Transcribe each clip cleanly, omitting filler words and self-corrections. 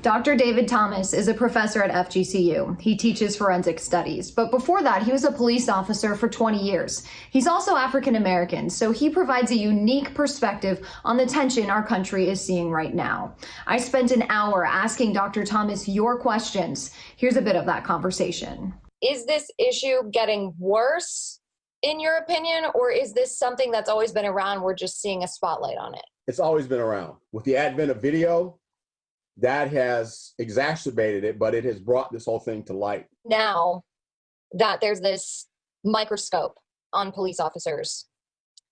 Dr. David Thomas is a professor at FGCU. He teaches forensic studies, but before that, he was a police officer for 20 years. He's also African American, so he provides a unique perspective on the tension our country is seeing right now. I spent an hour asking Dr. Thomas your questions. Here's a bit of that conversation. Is this issue getting worse, in your opinion, or is this something that's always been around? We're just seeing a spotlight on it. It's always been around. With the advent of video, that has exacerbated it, but it has brought this whole thing to light. Now that there's this microscope on police officers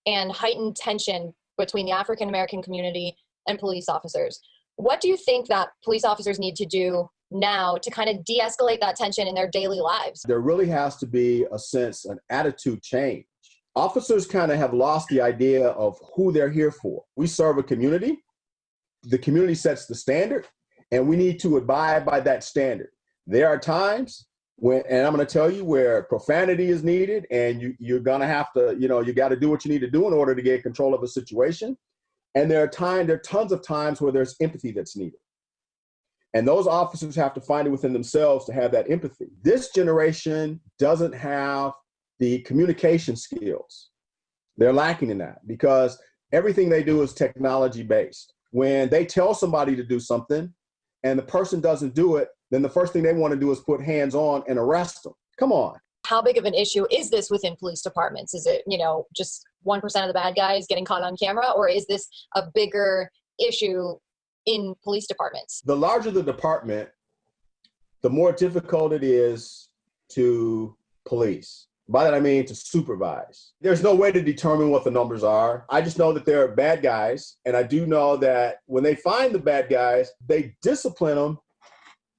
and heightened tension between the African American community and police officers, what do you think that police officers need to do now to kind of de-escalate that tension in their daily lives? There really has to be a sense, an attitude change. Officers kind of have lost the idea of who they're here for. We serve a community. The community sets the standard, and we need to abide by that standard. There are times when, and I'm going to tell you, where profanity is needed, and you're going to have to, you got to do what you need to do in order to get control of a situation. And there are tons of times where there's empathy that's needed. And those officers have to find it within themselves to have that empathy. This generation doesn't have the communication skills. They're lacking in that because everything they do is technology based. When they tell somebody to do something and the person doesn't do it, then the first thing they want to do is put hands on and arrest them. Come on. How big of an issue is this within police departments? Is it, just 1% of the bad guys getting caught on camera, or is this a bigger issue in police departments? The larger the department, the more difficult it is to police. By that I mean to supervise. There's no way to determine what the numbers are. I just know that there are bad guys, and I do know that when they find the bad guys, they discipline them,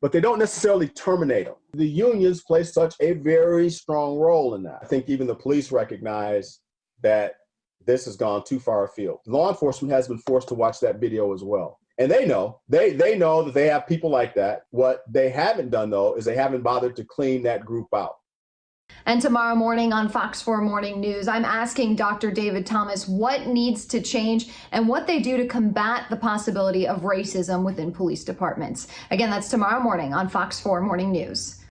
but they don't necessarily terminate them. The unions play such a very strong role in that. I think even the police recognize that this has gone too far afield. Law enforcement has been forced to watch that video as well. And they know that they have people like that. What they haven't done, though, is they haven't bothered to clean that group out. And tomorrow morning on Fox 4 Morning News, I'm asking Dr. David Thomas what needs to change and what they do to combat the possibility of racism within police departments. Again, that's tomorrow morning on Fox 4 Morning News.